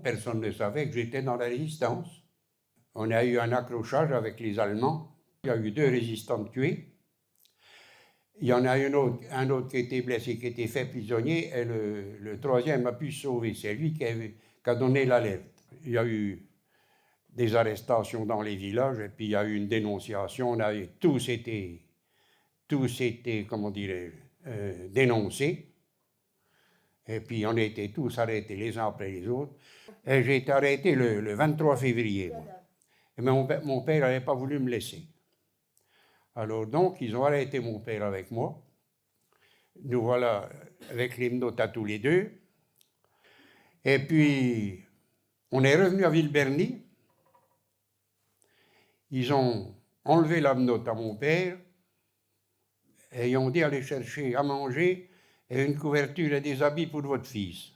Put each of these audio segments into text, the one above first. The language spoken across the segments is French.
personne ne savait que j'étais dans la résistance. On a eu un accrochage avec les Allemands. Il y a eu 2 résistants tués. Il y en a un autre qui était blessé, qui était fait prisonnier, et le 3e a pu se sauver. C'est lui qui a donné l'alerte. Il y a eu des arrestations dans les villages, et puis il y a eu une dénonciation. Tous étaient, comment dirais-je, dénoncés. Et puis on était tous arrêtés les uns après les autres. Et j'ai été arrêté le 23 février. Moi. Mais mon père n'avait pas voulu me laisser. Alors donc, ils ont arrêté mon père avec moi. Nous voilà avec les menottes à tous les deux. Et puis, on est revenu à Villeberny. Ils ont enlevé la menotte à mon père et ils ont dit allez chercher à manger et une couverture et des habits pour votre fils.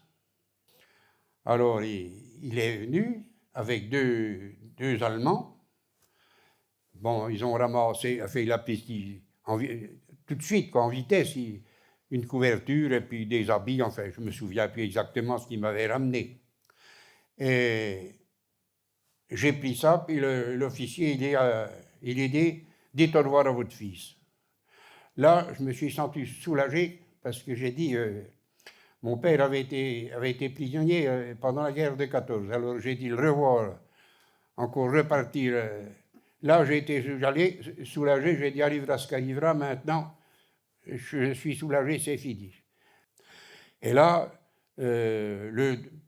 Alors, il est venu avec deux Allemands. Bon, ils ont ramassé, fait la piste tout de suite, en vitesse, une couverture et puis des habits. Enfin, je me souviens plus exactement ce qu'ils m'avaient ramené. Et j'ai pris ça, puis l'officier, il est dit, dites au revoir à votre fils. Là, je me suis senti soulagé parce que j'ai dit, mon père avait été prisonnier pendant la guerre de 14. Alors j'ai dit le revoir, encore repartir. Là, j'allais soulagé, j'ai dit arrivera ce qu'arrivera, maintenant, je suis soulagé, c'est fini. Et là,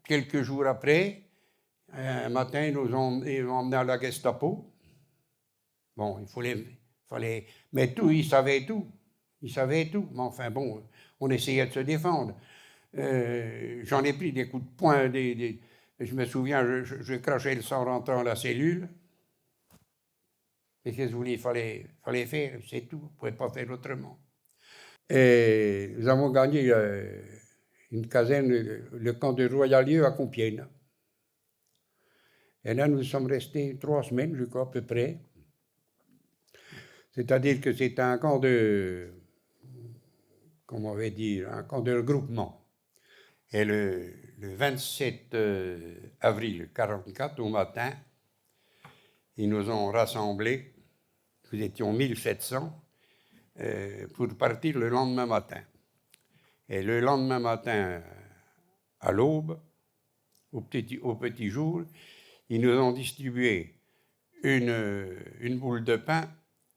quelques jours après, un matin, ils nous ont emmenés à la Gestapo. Bon, il fallait... Mais ils savaient tout. Ils savaient tout. Mais enfin, bon, on essayait de se défendre. J'en ai pris des coups de poing. Je me souviens, je crachais le sang rentrant dans la cellule. Et qu'est-ce que vous voulez, il fallait faire, c'est tout. On ne pouvait pas faire autrement. Et nous avons gagné une caserne, le camp de Royalieu à Compiègne. Et là, nous sommes restés 3 semaines, je crois, à peu près. C'est-à-dire que c'était un camp de, comment on va dire, un camp de regroupement. Et le 27 avril 1944, au matin, ils nous ont rassemblés, nous étions 1700, pour partir le lendemain matin. Et le lendemain matin, à l'aube, au petit jour, ils nous ont distribué une boule de pain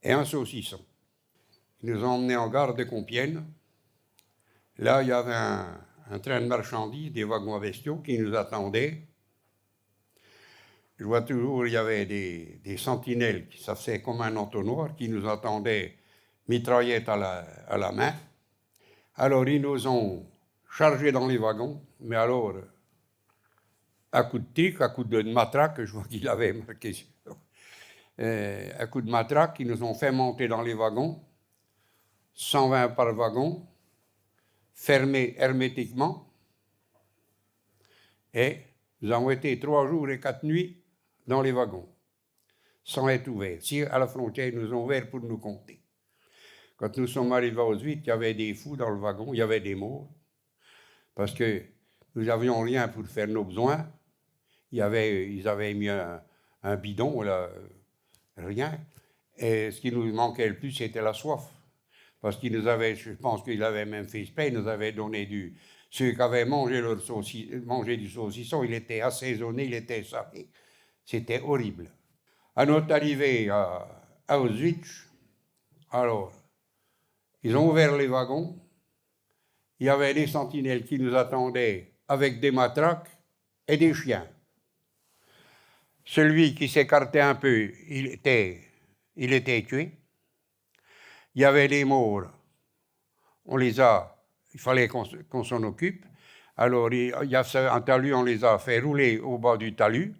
et un saucisson. Ils nous ont emmenés en gare de Compiègne. Là, il y avait un train de marchandises, des wagons à bestiaux qui nous attendaient. Je vois toujours, il y avait des sentinelles, ça faisait comme un entonnoir, qui nous attendaient, mitraillettes à la main. Alors, ils nous ont chargés dans les wagons, mais alors, à coup de tic, à coup de matraque, je vois qu'il avait marqué à coup de matraque, ils nous ont fait monter dans les wagons, 120 par wagon, fermés hermétiquement, et nous avons été 3 jours et 4 nuits dans les wagons, sans être ouverts. Si à la frontière, ils nous ont ouverts pour nous compter. Quand nous sommes arrivés à Auschwitz, il y avait des fous dans le wagon, il y avait des morts, parce que nous n'avions rien pour faire nos besoins. Ils avaient mis un bidon, là, rien. Et ce qui nous manquait le plus, c'était la soif. Parce qu'ils nous avaient, je pense qu'ils avaient même fait exprès, ils nous avaient donné ceux qui avaient mangé du saucisson, il était assaisonné, il était salé. C'était horrible. À notre arrivée à Auschwitz, alors, ils ont ouvert les wagons, il y avait des sentinelles qui nous attendaient avec des matraques et des chiens. Celui qui s'écartait un peu, il était tué. Il y avait des morts, il fallait qu'on s'en occupe. Alors, il y a un talus, on les a fait rouler au bas du talus.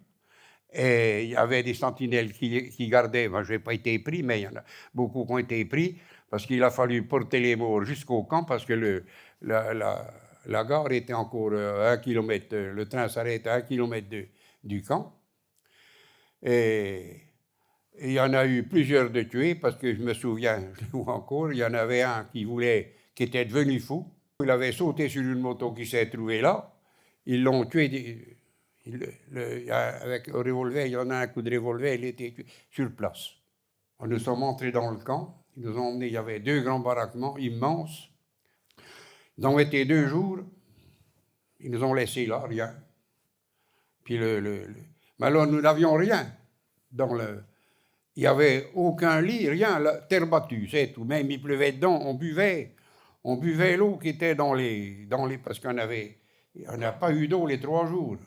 Et il y avait des sentinelles qui gardaient. Moi, je n'ai pas été pris, mais il y en a beaucoup qui ont été pris, parce qu'il a fallu porter les morts jusqu'au camp, parce que la gare était encore à 1 kilomètre, le train s'arrête à 1 kilomètre du camp. Et il y en a eu plusieurs de tués, parce que je me souviens encore, il y en avait un qui était devenu fou. Il avait sauté sur une moto qui s'est trouvée là. Ils l'ont tué, Avec le revolver, il y en a un coup de revolver, il était sur place. Nous sommes entrés dans le camp, ils nous ont emmenés, il y avait 2 grands baraquements immenses. Ils ont été 2 jours, ils nous ont laissés là, rien. Puis mais alors nous n'avions rien. Il n'y avait aucun lit, rien, la terre battue, c'est tout. Même il pleuvait dedans, on buvait l'eau qui était dans les parce qu'on n'a pas eu d'eau les 3 jours.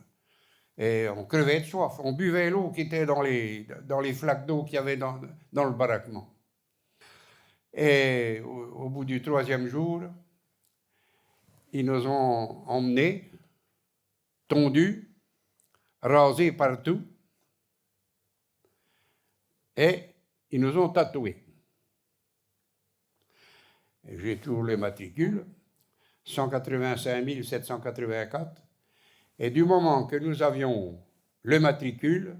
Et on crevait de soif. On buvait l'eau qui était dans les flaques d'eau qu'il y avait dans le baraquement. Et au bout du 3e jour, ils nous ont emmenés, tondus, rasés partout, et ils nous ont tatoués. J'ai toujours les matricules, 185 784. Et du moment que nous avions le matricule,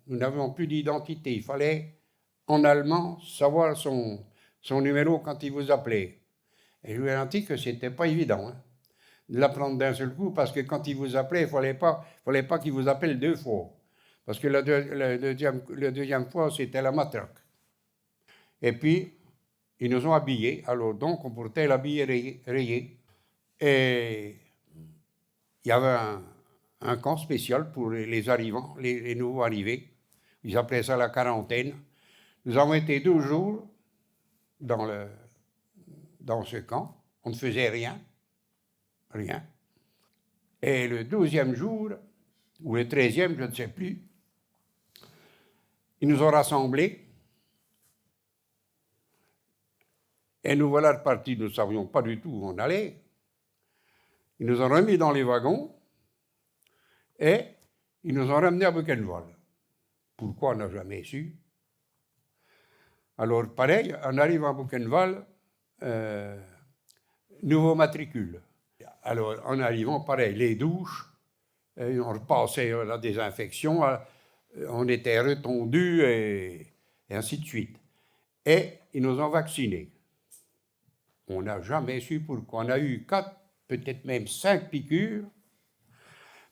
nous n'avions plus d'identité. Il fallait, en allemand, savoir son numéro quand il vous appelait. Et je lui ai dit que ce n'était pas évident de l'apprendre d'un seul coup, parce que quand il vous appelait, il ne fallait pas qu'il vous appelle 2 fois. Parce que la deuxième fois, c'était la matraque. Et puis, ils nous ont habillés. Alors donc, on portait l'habit rayé. Et il y avait un camp spécial pour les arrivants, les nouveaux arrivés. Ils appelaient ça la quarantaine. Nous avons été 12 jours dans ce camp. On ne faisait rien. Rien. Et le 12e jour, ou le 13e, je ne sais plus, ils nous ont rassemblés. Et nous voilà repartis. Nous ne savions pas du tout où on allait. Ils nous ont remis dans les wagons. Et ils nous ont ramenés à Buchenwald. Pourquoi, on n'a jamais su. Alors, pareil, on arrive à Buchenwald, nouveau matricule. Alors, en arrivant, pareil, les douches, on repassait la désinfection, on était retondus et ainsi de suite. Et ils nous ont vaccinés. On n'a jamais su pourquoi. On a eu 4, peut-être même 5 piqûres.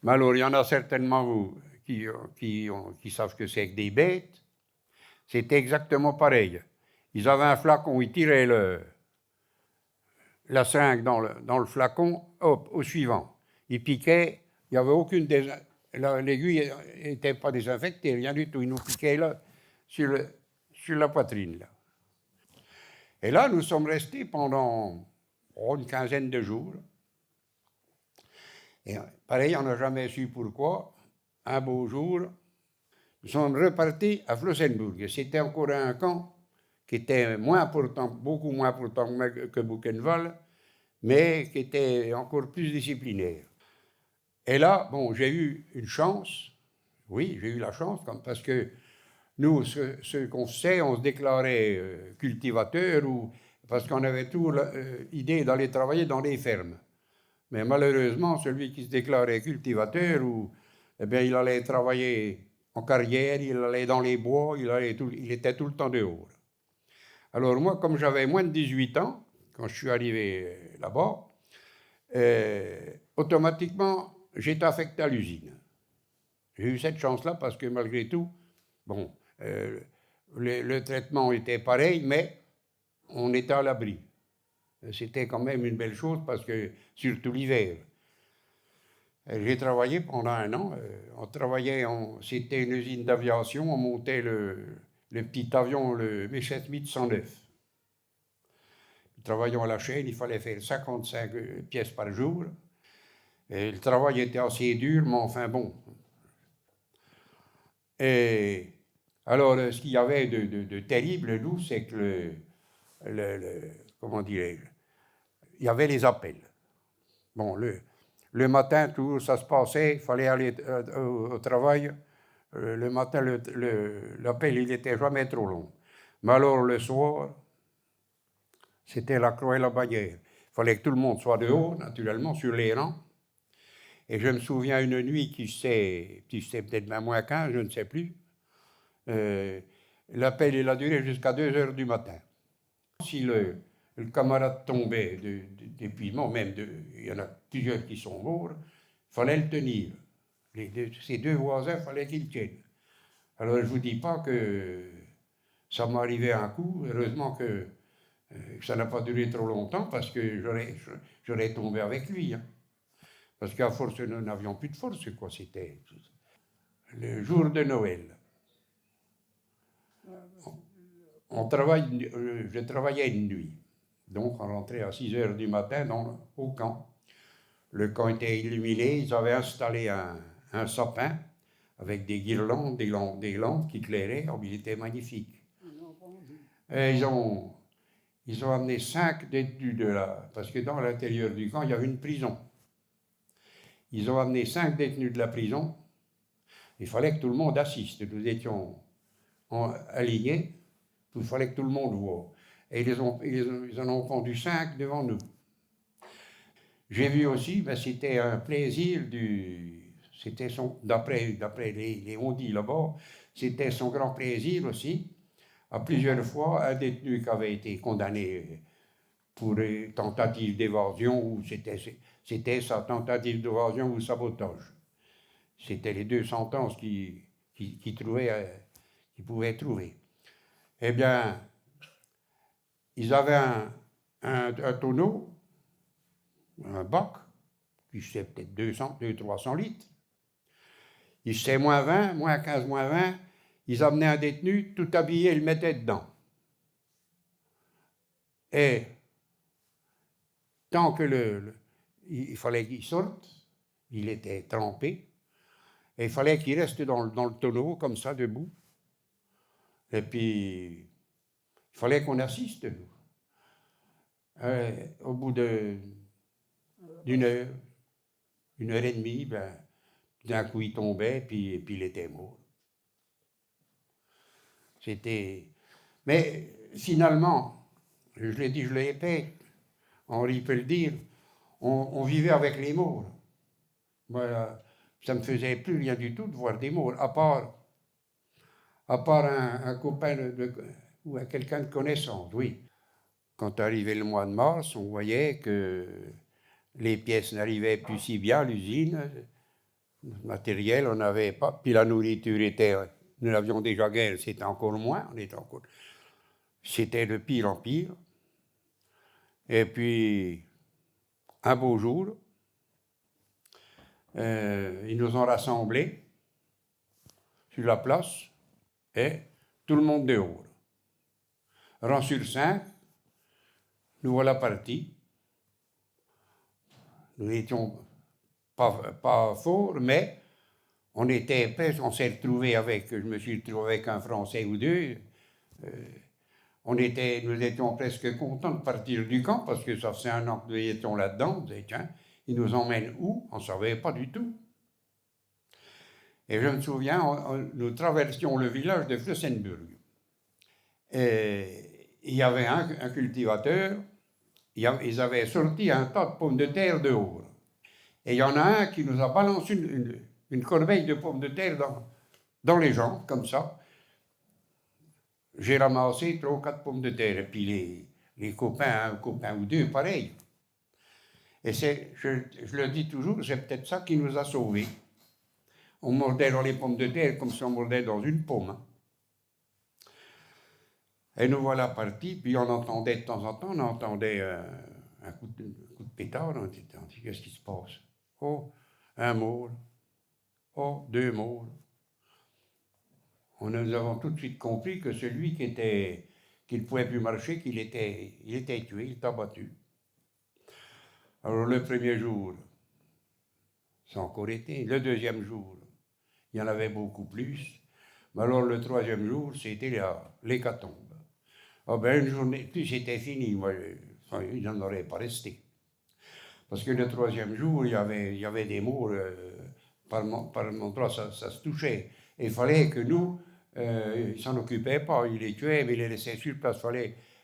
Mais alors, il y en a certainement qui savent que c'est que des bêtes. C'était exactement pareil. Ils avaient un flacon, ils tiraient la seringue dans le flacon, hop, au suivant. Ils piquaient, il n'y avait aucune... L'aiguille n'était pas désinfectée, rien du tout. Ils nous piquaient là, sur la poitrine. Là. Et là, nous sommes restés pendant une quinzaine de jours. Et pareil, on n'a jamais su pourquoi. Un beau jour, nous sommes repartis à Flossenburg. C'était encore un camp qui était moins important, beaucoup moins important que Buchenwald, mais qui était encore plus disciplinaire. Et là, bon, j'ai eu une chance, oui, j'ai eu la chance, parce que nous, ce qu'on sait, on se déclarait cultivateur, parce qu'on avait toujours l'idée d'aller travailler dans les fermes. Mais malheureusement, celui qui se déclarait cultivateur, eh bien, il allait travailler en carrière, il allait dans les bois, il était tout le temps dehors. Alors moi, comme j'avais moins de 18 ans, quand je suis arrivé là-bas, automatiquement, j'étais affecté à l'usine. J'ai eu cette chance-là parce que malgré tout, bon, le traitement était pareil, mais on était à l'abri. C'était quand même une belle chose parce que, surtout l'hiver. J'ai travaillé pendant 1 an. C'était une usine d'aviation, on montait le petit avion, le Messerschmitt 109. Nous travaillions à la chaîne, il fallait faire 55 pièces par jour. Et le travail était assez dur, mais enfin bon. Et alors, ce qu'il y avait de terrible, nous, c'est que comment dirais-je, il y avait les appels. Bon, le matin, tout ça se passait, il fallait aller au travail. Le matin, l'appel, il n'était jamais trop long. Mais alors, le soir, c'était la croix et la bannière. Il fallait que tout le monde soit dehors, naturellement, sur les rangs. Et je me souviens une nuit qui s'est peut-être même moins 15, je ne sais plus. L'appel, il a duré jusqu'à 2 heures du matin. Si le camarade tombait d'épuisement, même il y en a plusieurs qui sont morts, il fallait le tenir. Ces deux voisins, il fallait qu'ils tiennent. Alors je ne vous dis pas que ça m'est arrivé un coup, heureusement que ça n'a pas duré trop longtemps parce que j'aurais tombé avec lui. Hein. Parce qu'à force, nous n'avions plus de force, quoi. C'était le jour de Noël. Je travaillais une nuit. Donc, on rentrait à 6 heures du matin au camp. Le camp était illuminé. Ils avaient installé un sapin avec des guirlandes, des lampes qui éclairaient. Oh, il était magnifique. Et ils ont amené 5 détenus de là, parce que dans l'intérieur du camp, il y avait une prison. Ils ont amené 5 détenus de la prison. Il fallait que tout le monde assiste. Nous étions alignés. Il fallait que tout le monde voie. Et ils en ont pendu 5 devant nous. J'ai vu aussi, ben, c'était un plaisir c'était d'après les on-dit là-bas, c'était son grand plaisir aussi. À plusieurs fois, un détenu qui avait été condamné pour tentative d'évasion, ou c'était sa tentative d'évasion ou sabotage. C'était les deux sentences qu'il pouvait trouver. Eh bien, ils avaient un tonneau, un bac, qui faisait peut-être 200-300 litres. Ils faisaient moins 20, moins 15, moins 20. Ils amenaient un détenu, tout habillé, ils le mettaient dedans. Et tant que il fallait qu'il sorte, il était trempé, et il fallait qu'il reste dans le tonneau, comme ça, debout. Et puis, il fallait qu'on assiste, nous. Au bout d'une heure et demie, ben, d'un coup, il tombait, puis il était mort. Mais finalement, je l'ai dit, je l'ai répète, Henri peut le dire, on vivait avec les morts. Moi, ça ne me faisait plus rien du tout de voir des morts, à part un copain ou quelqu'un de connaissance, oui. Quand arrivait le mois de mars, on voyait que les pièces n'arrivaient plus si bien à l'usine, le matériel, on n'avait pas, puis la nourriture nous l'avions déjà guère, c'était encore moins, c'était de pire en pire. Et puis, un beau jour, ils nous ont rassemblés sur la place et tout le monde dehors. Rang sur 5, nous voilà partis. Nous n'étions pas forts, mais on était prêts, on s'est retrouvés je me suis retrouvé avec un Français ou deux. Nous étions presque contents de partir du camp parce que ça faisait un an que nous étions là-dedans. On disait, tiens, ils nous emmènent où? On ne savait pas du tout. Et je me souviens, nous traversions le village de Flossenburg. Et il y avait un cultivateur, ils avaient sorti un tas de pommes de terre dehors. Et il y en a un qui nous a balancé une corbeille de pommes de terre dans les jambes, comme ça. J'ai ramassé 3 ou 4 pommes de terre, et puis les copains, un copain ou deux, pareil. Et je le dis toujours, c'est peut-être ça qui nous a sauvés. On mordait dans les pommes de terre comme si on mordait dans une pomme. Hein. Et nous voilà partis, puis on entendait de temps en temps, un coup de pétard, on dit, qu'est-ce qui se passe? Oh, un mort. Oh, 2 morts. Nous avons tout de suite compris que celui qui ne pouvait plus marcher, il était tué, il était abattu. Alors le premier jour, ça a encore été. Le deuxième jour, il y en avait beaucoup plus. Mais alors le troisième jour, c'était l'hécatombe. Ah ben une journée, puis c'était fini, il n'en aurait pas resté. Parce que le troisième jour, il y avait des morts, par endroit, ça se touchait. Et il fallait que nous, ils ne s'en occupaient pas, ils les tuaient, mais ils les laissaient sur place.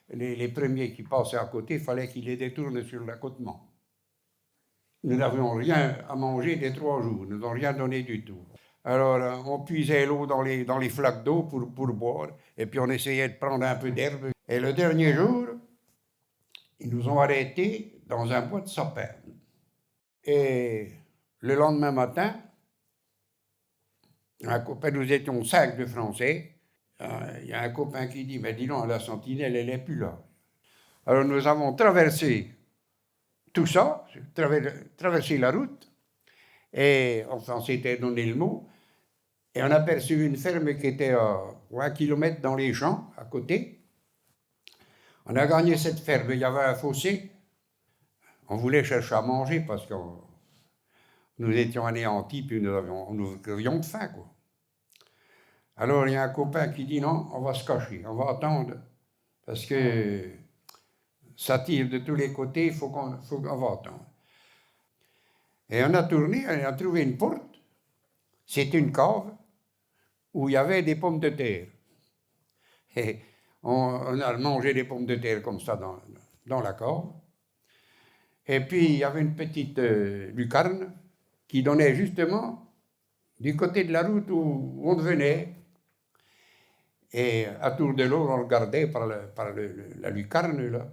Les premiers qui passaient à côté, il fallait qu'ils les détournent sur l'accotement. Nous n'avions rien à manger des 3 jours, nous n'ont rien donné du tout. Alors, on puisait l'eau dans les flaques d'eau pour boire, et puis on essayait de prendre un peu d'herbe. Et le dernier jour, ils nous ont arrêtés dans un bois de sapin. Et le lendemain matin, Un copain, nous étions 5 de Français. Il y a un copain qui dit, mais dis donc, la sentinelle, elle n'est plus là. Alors nous avons traversé tout ça, traversé la route, et enfin, on s'était donné le mot, et on a aperçu une ferme qui était à 1 kilomètre dans les champs, à côté. On a gagné cette ferme, il y avait un fossé. On voulait chercher à manger parce que nous étions anéantis, puis nous crevions de faim, quoi. Alors il y a un copain qui dit non, on va se cacher, on va attendre, parce que ça tire de tous les côtés, il faut qu'on va attendre. Et on a tourné, on a trouvé une porte, c'était une cave où il y avait des pommes de terre. Et on a mangé des pommes de terre comme ça dans la cave. Et puis il y avait une petite lucarne qui donnait justement du côté de la route où on venait. Et à tour de l'eau, on regardait par la lucarne, là.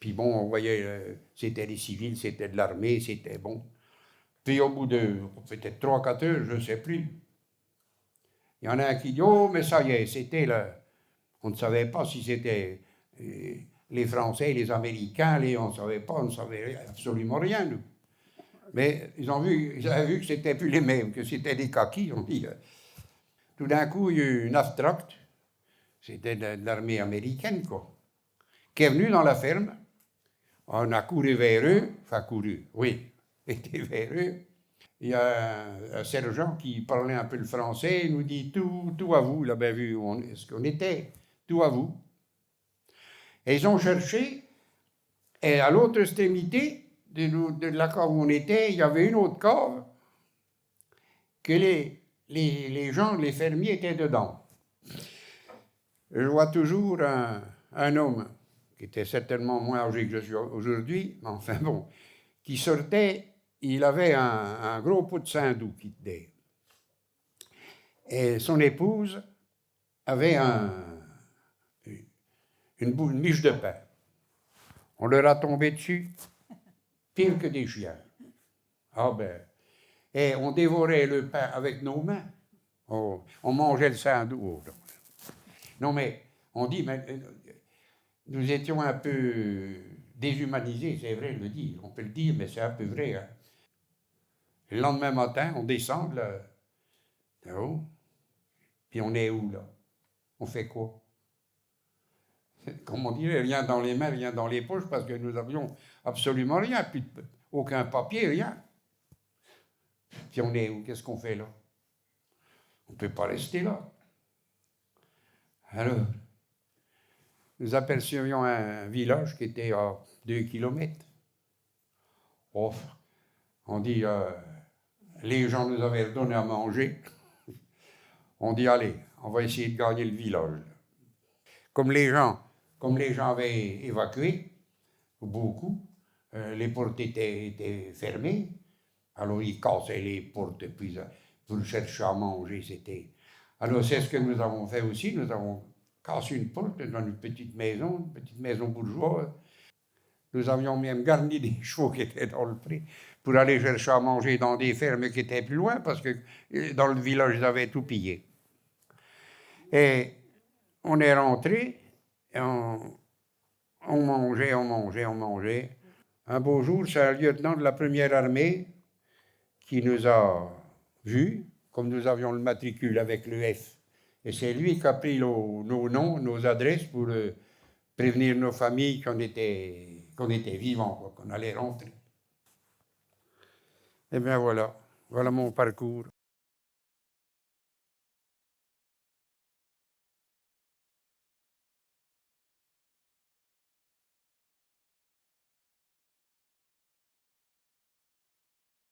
Puis bon, on voyait, c'était des civils, c'était de l'armée, c'était bon. Puis au bout de peut-être 3-4 heures, je ne sais plus, il y en a un qui dit, oh, mais ça y est, c'était là. On ne savait pas si c'était les Français, les Américains, on ne savait pas, on ne savait absolument rien, nous. Mais ils avaient vu que c'était plus les mêmes, que c'était des kakis, on dit. Tout d'un coup, il y a eu une abstracte. C'était de l'armée américaine, quoi, qui est venue dans la ferme. On a couru vers eux, enfin couru, oui, était vers eux. Il y a un sergent qui parlait un peu le français, il nous dit tout à vous, il a bien vu ce qu'on était, tout à vous. Et ils ont cherché, et à l'autre extrémité de la cave où on était, il y avait une autre cave que les gens, les fermiers étaient dedans. Je vois toujours un homme, qui était certainement moins âgé que je suis aujourd'hui, mais enfin bon, qui sortait, il avait un gros pot de saindoux qui tenait. Et son épouse avait une miche de pain. On leur a tombé dessus, pire que des chiens. Ah ben, et on dévorait le pain avec nos mains. Oh, on mangeait le saindoux. Non mais, on dit, mais, nous étions un peu déshumanisés, c'est vrai de le dire. On peut le dire, mais c'est un peu vrai. Hein. Le lendemain matin, on descend là-haut, puis on est où, là? On fait quoi? Comme on dirait, rien dans les mains, rien dans les poches, parce que nous avions absolument rien, puis aucun papier, rien. Puis on est où? Qu'est-ce qu'on fait là? On ne peut pas rester là. Alors, nous apercevions un village qui était à 2 kilomètres. Oh, on dit, les gens nous avaient donné à manger. On dit, allez, on va essayer de gagner le village. Comme les gens avaient évacué, beaucoup, les portes étaient fermées. Alors ils cassaient les portes puis, pour chercher à manger. Alors c'est ce que nous avons fait aussi. Nous avons cassé une porte dans une petite maison bourgeoise. Nous avions même garni des chevaux qui étaient dans le pré pour aller chercher à manger dans des fermes qui étaient plus loin parce que dans le village, ils avaient tout pillé. Et on est rentré, et on mangeait. Un beau jour, c'est un lieutenant de la première armée qui nous a vus, comme nous avions le matricule avec le F. Et c'est lui qui a pris nos noms, nos adresses pour prévenir nos familles qu'on était vivants, quoi, qu'on allait rentrer. Et bien voilà mon parcours.